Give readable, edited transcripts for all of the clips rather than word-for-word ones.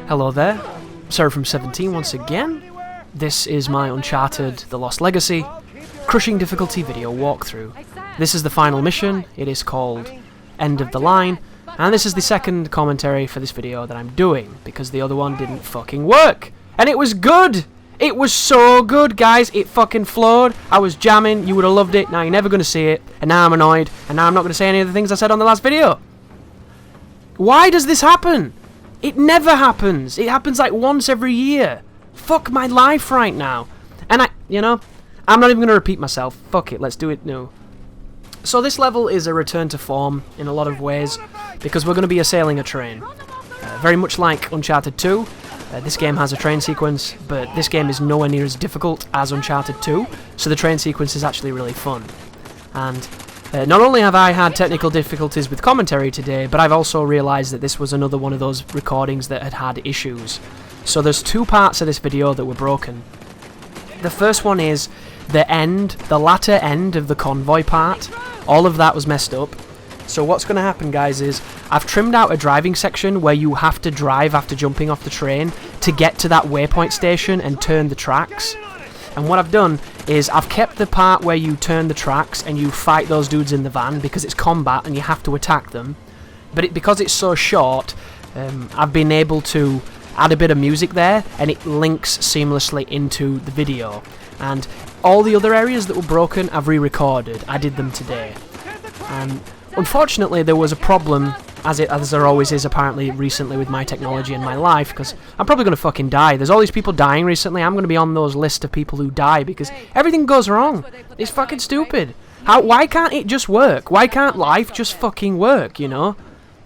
Hello there, Sarah from 17 once again. This is my Uncharted The Lost Legacy crushing difficulty video walkthrough. This is the final mission. It is called End of the Line, and this is the second commentary for this video that I'm doing because the other one didn't fucking work. And it was good! It was so good, guys. It fucking flowed. I was jamming. You would have loved it. Now you're never going to see it. And now I'm annoyed. And now I'm not going to say any of the things I said on the last video. Why does this happen? It never happens. It happens like once every year. Fuck my life right now. And I'm not even going to repeat myself. Fuck it. Let's do it now. So this level is a return to form in a lot of ways because we're going to be assailing a train. Very much like Uncharted 2. This game has a train sequence, but this game is nowhere near as difficult as Uncharted 2, so the train sequence is actually really fun. And not only have I had technical difficulties with commentary today, but I've also realised that this was another one of those recordings that had issues. So there's two parts of this video that were broken. The first one is the latter end of the convoy part. All of that was messed up. So what's going to happen, guys, is I've trimmed out a driving section where you have to drive after jumping off the train to get to that waypoint station and turn the tracks. And what I've done is I've kept the part where you turn the tracks and you fight those dudes in the van because it's combat and you have to attack them. But because it's so short, I've been able to add a bit of music there and it links seamlessly into the video. And all the other areas that were broken, I've re-recorded. I did them today. And unfortunately, there was a problem, as there always is apparently recently with my technology and my life, because I'm probably going to fucking die. There's all these people dying recently. I'm going to be on those lists of people who die because everything goes wrong. It's fucking stupid. Why can't it just work? Why can't life just fucking work, you know?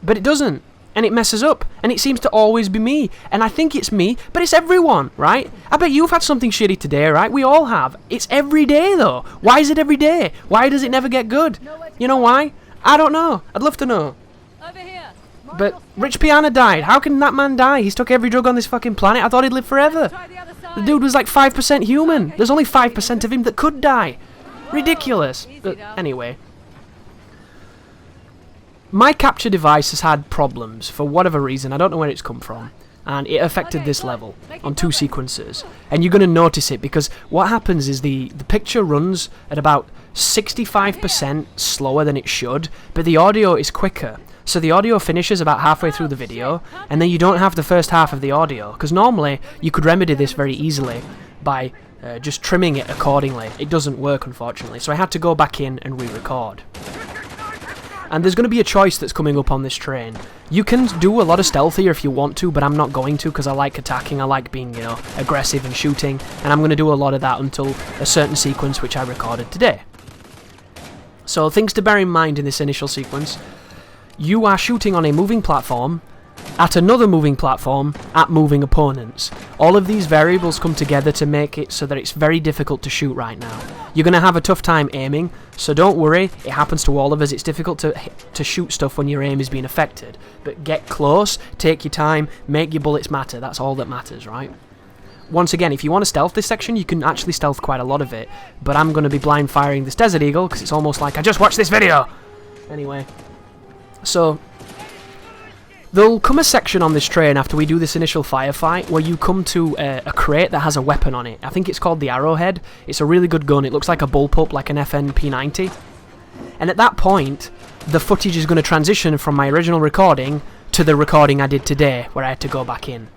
But it doesn't. And it messes up. And it seems to always be me. And I think it's me, but it's everyone, right? I bet you've had something shitty today, right? We all have. It's every day, though. Why is it every day? Why does it never get good? You know why? I don't know. I'd love to know. Over here. But Rich Piana died. How can that man die? He's took every drug on this fucking planet. I thought he'd live forever. The dude was like 5% human. There's only 5% of him that could die. Ridiculous. But anyway. My capture device has had problems for whatever reason. I don't know where it's come from. And it affected this level on two sequences. And you're going to notice it because what happens is the picture runs at about 65% slower than it should, but the audio is quicker. So the audio finishes about halfway through the video, and then you don't have the first half of the audio, because normally you could remedy this very easily by just trimming it accordingly. It doesn't work, unfortunately, so I had to go back in and re-record. And there's going to be a choice that's coming up on this train. You can do a lot of stealth here if you want to, but I'm not going to because I like attacking, I like being, aggressive and shooting, and I'm going to do a lot of that until a certain sequence which I recorded today. So things to bear in mind in this initial sequence. You are shooting on a moving platform, at another moving platform, at moving opponents. All of these variables come together to make it so that it's very difficult to shoot right now. You're going to have a tough time aiming, so don't worry, it happens to all of us. It's difficult to shoot stuff when your aim is being affected. But get close, take your time, make your bullets matter. That's all that matters, right? Once again, if you want to stealth this section, you can actually stealth quite a lot of it. But I'm going to be blind firing this Desert Eagle, because it's almost like I just watched this video! Anyway, so there'll come a section on this train after we do this initial firefight where you come to a crate that has a weapon on it. I think it's called the Arrowhead. It's a really good gun. It looks like a bullpup, like an FN-P90. And at that point, the footage is going to transition from my original recording to the recording I did today, where I had to go back in.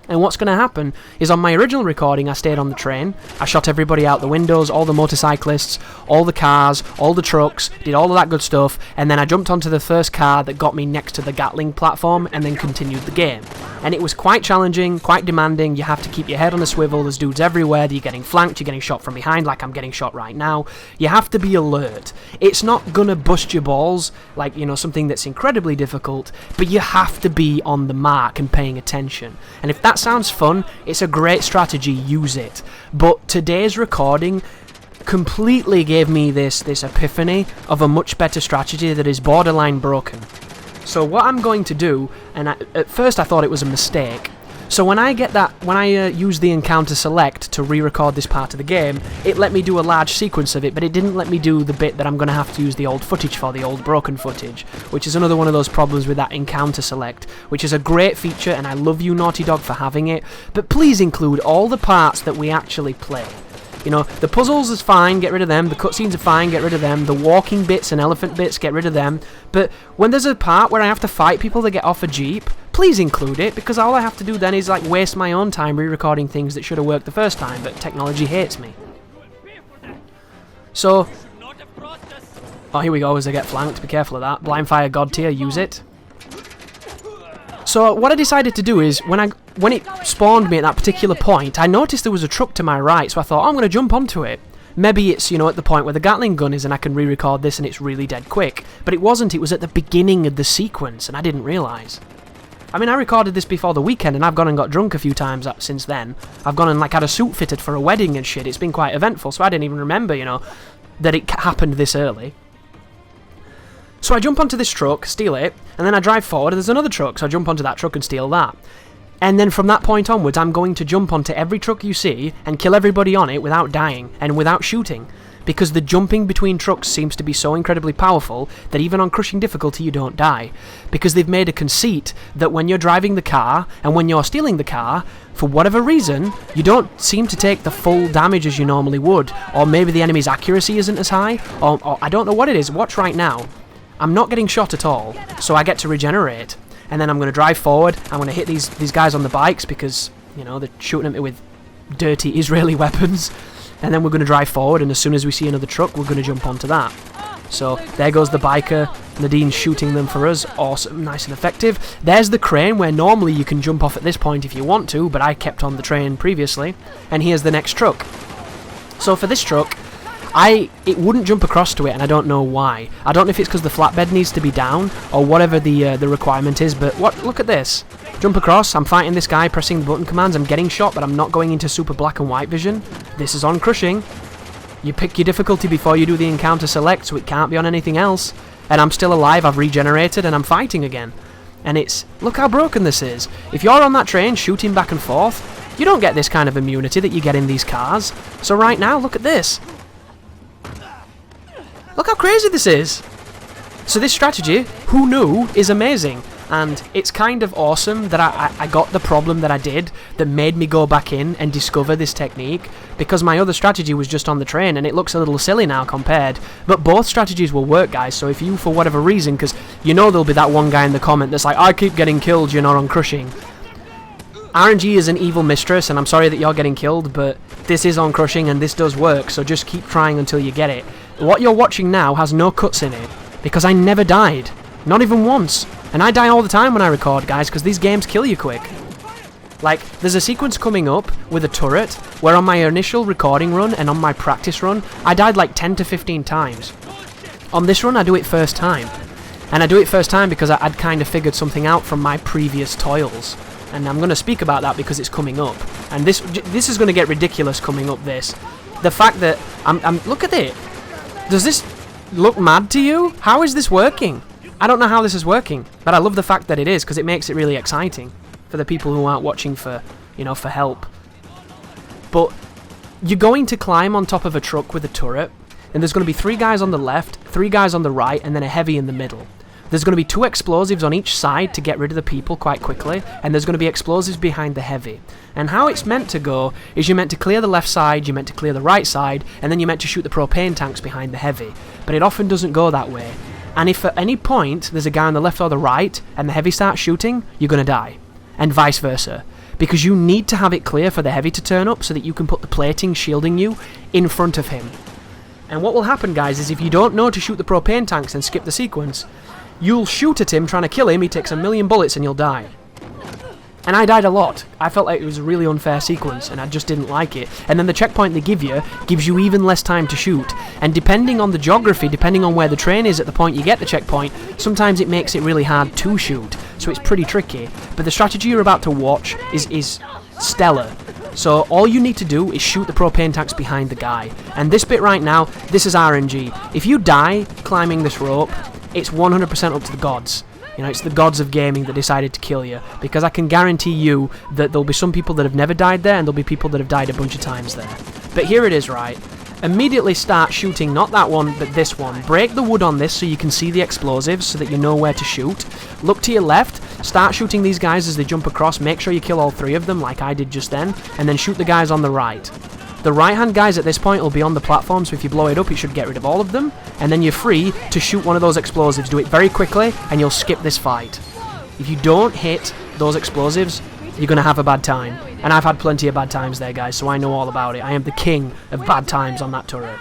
And what's going to happen is on my original recording, I stayed on the train, I shot everybody out the windows, all the motorcyclists, all the cars, all the trucks, did all of that good stuff, and then I jumped onto the first car that got me next to the Gatling platform and then continued the game. And it was quite challenging, quite demanding. You have to keep your head on a swivel, there's dudes everywhere, you're getting flanked, you're getting shot from behind like I'm getting shot right now. You have to be alert. It's not gonna bust your balls like, something that's incredibly difficult, but you have to be on the mark and paying attention. And if that sounds fun, it's a great strategy, use it. But today's recording completely gave me this epiphany of a much better strategy that is borderline broken. So what I'm going to do, and at first I thought it was a mistake, So when I use the encounter select to re-record this part of the game, it let me do a large sequence of it, but it didn't let me do the bit that I'm going to have to use the old footage for, the old broken footage, which is another one of those problems with that encounter select, which is a great feature, and I love you, Naughty Dog, for having it, but please include all the parts that we actually play. You know, the puzzles is fine, get rid of them. The cutscenes are fine, get rid of them. The walking bits and elephant bits, get rid of them. But when there's a part where I have to fight people that get off a jeep, please include it, because all I have to do then is like waste my own time re-recording things that should have worked the first time, but technology hates me. So, oh, here we go as I get flanked. Be careful of that. Blind fire god tier, use it. So what I decided to do is, when it spawned me at that particular point, I noticed there was a truck to my right, so I thought, oh, I'm going to jump onto it. Maybe it's, you know, at the point where the Gatling gun is and I can re-record this and it's really dead quick. But it wasn't, it was at the beginning of the sequence, and I didn't realise. I mean, I recorded this before the weekend, and I've gone and got drunk a few times since then. I've gone and, like, had a suit fitted for a wedding and shit. It's been quite eventful, so I didn't even remember, you know, that it happened this early. So I jump onto this truck, steal it, and then I drive forward, and there's another truck, so I jump onto that truck and steal that. And then from that point onwards, I'm going to jump onto every truck you see and kill everybody on it without dying and without shooting. Because the jumping between trucks seems to be so incredibly powerful that even on crushing difficulty you don't die. Because they've made a conceit that when you're driving the car and when you're stealing the car, for whatever reason, you don't seem to take the full damage as you normally would. Or maybe the enemy's accuracy isn't as high, or I don't know what it is. Watch right now. I'm not getting shot at all, so I get to regenerate. And then I'm going to drive forward, I'm going to hit these guys on the bikes because, you know, they're shooting at me with dirty Israeli weapons. And then we're going to drive forward, and as soon as we see another truck, we're going to jump onto that. So, there goes the biker, Nadine's shooting them for us, awesome, nice and effective. There's the crane, where normally you can jump off at this point if you want to, but I kept on the train previously. And here's the next truck. So for this truck, it wouldn't jump across to it, and I don't know why. I don't know if it's because the flatbed needs to be down, or whatever the requirement is, but look at this. Jump across, I'm fighting this guy, pressing the button commands, I'm getting shot, but I'm not going into super black and white vision. This is on crushing. You pick your difficulty before you do the encounter select, so it can't be on anything else. And I'm still alive, I've regenerated, and I'm fighting again. And look how broken this is. If you're on that train shooting back and forth, you don't get this kind of immunity that you get in these cars. So right now, look at this. Look how crazy this is. So this strategy, who knew, is amazing. And it's kind of awesome that I got the problem that I did that made me go back in and discover this technique, because my other strategy was just on the train and it looks a little silly now compared. But both strategies will work, guys, so if you, for whatever reason, because you know there'll be that one guy in the comment that's like, I keep getting killed, you're not on crushing. RNG is an evil mistress, and I'm sorry that you're getting killed, but this is on crushing and this does work, so just keep trying until you get it. What you're watching now has no cuts in it, because I never died. Not even once. And I die all the time when I record, guys, because these games kill you quick. Like, there's a sequence coming up with a turret, where on my initial recording run and on my practice run, I died like 10 to 15 times. On this run, I do it first time. And I do it first time because I'd kind of figured something out from my previous toils. And I'm going to speak about that because it's coming up. And this is going to get ridiculous coming up, this. The fact that, look at it. Does this look mad to you? How is this working? I don't know how this is working, but I love the fact that it is, because it makes it really exciting for the people who aren't watching for, you know, for help. But you're going to climb on top of a truck with a turret, and there's going to be 3 guys on the left, 3 guys on the right, and then a heavy in the middle. There's going to be 2 explosives on each side to get rid of the people quite quickly, and there's going to be explosives behind the heavy. And how it's meant to go is you're meant to clear the left side, you're meant to clear the right side, and then you're meant to shoot the propane tanks behind the heavy. But it often doesn't go that way. And if at any point there's a guy on the left or the right and the heavy starts shooting, you're going to die. And vice versa. Because you need to have it clear for the heavy to turn up so that you can put the plating shielding you in front of him. And what will happen, guys, is if you don't know to shoot the propane tanks and skip the sequence, you'll shoot at him trying to kill him, he takes 1,000,000 bullets and you'll die. And I died a lot. I felt like it was a really unfair sequence, and I just didn't like it. And then the checkpoint they give you gives you even less time to shoot. And depending on the geography, depending on where the train is at the point you get the checkpoint, sometimes it makes it really hard to shoot. So it's pretty tricky. But the strategy you're about to watch is stellar. So all you need to do is shoot the propane tanks behind the guy. And this bit right now, this is RNG. If you die climbing this rope, it's 100% up to the gods. You know, it's the gods of gaming that decided to kill you, because I can guarantee you that there'll be some people that have never died there, and there'll be people that have died a bunch of times there. But here it is, right? Immediately start shooting, not that one, but this one. Break the wood on this so you can see the explosives, so that you know where to shoot. Look to your left, start shooting these guys as they jump across, make sure you kill all 3 of them, like I did just then, and then shoot the guys on the right. The right-hand guys at this point will be on the platform, so if you blow it up, it should get rid of all of them, and then you're free to shoot one of those explosives. Do it very quickly, and you'll skip this fight. If you don't hit those explosives, you're going to have a bad time. And I've had plenty of bad times there, guys, so I know all about it. I am the king of bad times on that turret.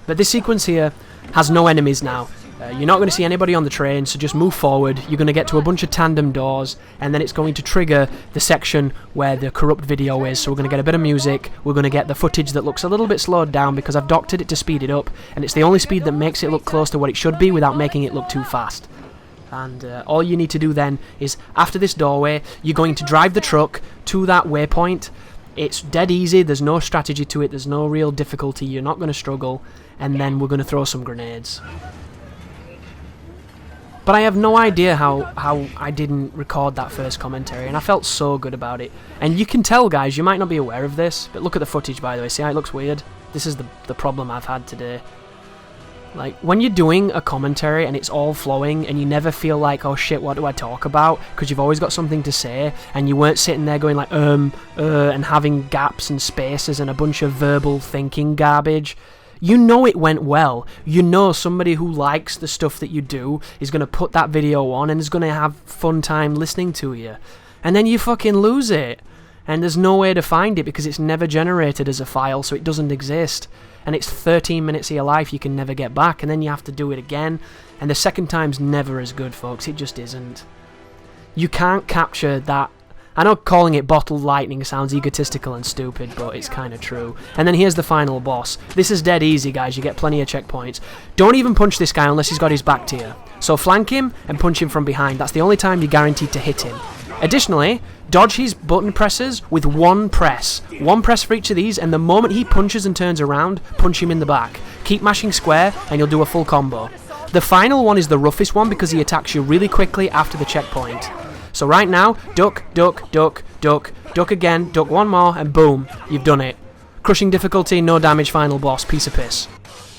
But this sequence here has no enemies now. You're not going to see anybody on the train, so just move forward. You're going to get to a bunch of tandem doors, and then it's going to trigger the section where the corrupt video is. So we're going to get a bit of music. We're going to get the footage that looks a little bit slowed down because I've doctored it to speed it up, and it's the only speed that makes it look close to what it should be without making it look too fast. And all you need to do then is, after this doorway, you're going to drive the truck to that waypoint. It's dead easy, there's no strategy to it, there's no real difficulty, you're not going to struggle, and then we're going to throw some grenades. But I have no idea how I didn't record that first commentary, and I felt so good about it. And you can tell, guys, you might not be aware of this, but look at the footage, by the way. See how it looks weird? This is the problem I've had today. Like, when you're doing a commentary and it's all flowing and you never feel like, oh shit, what do I talk about? Because you've always got something to say, and you weren't sitting there going like, and having gaps and spaces and a bunch of verbal thinking garbage. You know it went well. You know somebody who likes the stuff that you do is going to put that video on and is going to have fun time listening to you. And then you fucking lose it. And there's no way to find it because it's never generated as a file, so it doesn't exist. And it's 13 minutes of your life you can never get back, and then you have to do it again. And the second time's never as good, folks. It just isn't. You can't capture that. I know calling it bottled lightning sounds egotistical and stupid, but it's kind of true. And then here's the final boss. This is dead easy, guys. You get plenty of checkpoints. Don't even punch this guy unless he's got his back to you. So flank him and punch him from behind. That's the only time you're guaranteed to hit him. Additionally, dodge his button presses with one press. One press for each of these, and the moment he punches and turns around, punch him in the back. Keep mashing square, and you'll do a full combo. The final one is the roughest one because he attacks you really quickly after the checkpoint. So right now, duck, duck, duck, duck, duck again, duck one more, and boom, you've done it. Crushing difficulty, no damage, final boss, piece of piss.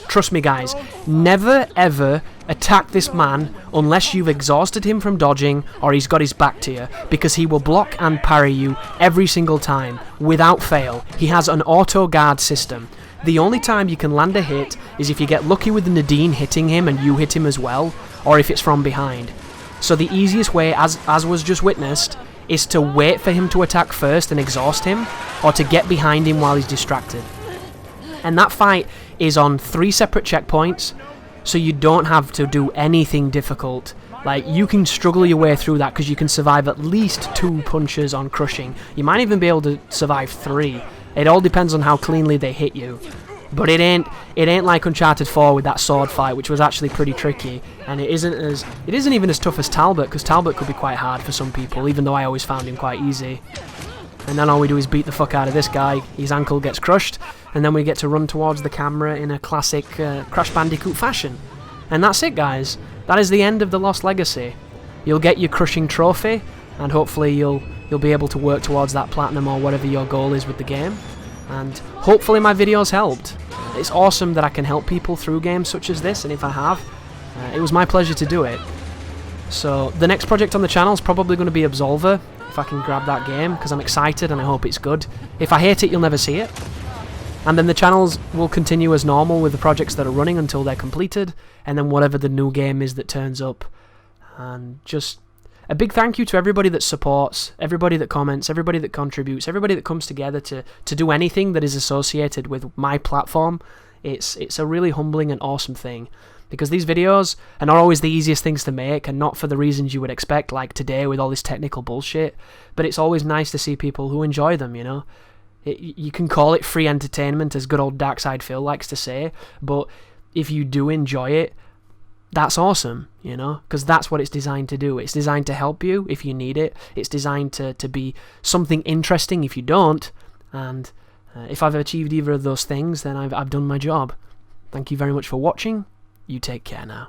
Trust me, guys, never ever attack this man unless you've exhausted him from dodging or he's got his back to you, because he will block and parry you every single time, without fail. He has an auto guard system. The only time you can land a hit is if you get lucky with Nadine hitting him and you hit him as well, or if it's from behind. So the easiest way, as was just witnessed, is to wait for him to attack first and exhaust him, or to get behind him while he's distracted. And that fight is on 3 separate checkpoints, so you don't have to do anything difficult. Like, you can struggle your way through that because you can survive at least 2 punches on crushing. You might even be able to survive 3. It all depends on how cleanly they hit you. But it ain't like Uncharted 4 with that sword fight, which was actually pretty tricky, and it isn't even as tough as Talbot, because Talbot could be quite hard for some people, even though I always found him quite easy. And then all we do is beat the fuck out of this guy, his ankle gets crushed, and then we get to run towards the camera in a classic Crash Bandicoot fashion. And that's it, guys. That is the end of the Lost Legacy. You'll get your crushing trophy, and hopefully you'll be able to work towards that platinum or whatever your goal is with the game. And hopefully my videos helped. It's awesome that I can help people through games such as this, and if I have, it was my pleasure to do it. So the next project on the channel is probably going to be Absolver, if I can grab that game, because I'm excited and I hope it's good. If I hate it, you'll never see it. And then the channels will continue as normal with the projects that are running until they're completed, and then whatever the new game is that turns up. And just a big thank you to everybody that supports, everybody that comments, everybody that contributes, everybody that comes together to do anything that is associated with my platform. It's a really humbling and awesome thing, because these videos are not always the easiest things to make, and not for the reasons you would expect, like today with all this technical bullshit, but it's always nice to see people who enjoy them, you know? You can call it free entertainment, as good old Darkside Phil likes to say, but if you do enjoy it, that's awesome, you know, because that's what it's designed to do. It's designed to help you if you need it. It's designed to be something interesting if you don't, and if I've achieved either of those things, then I've done my job. Thank you very much for watching. You take care now.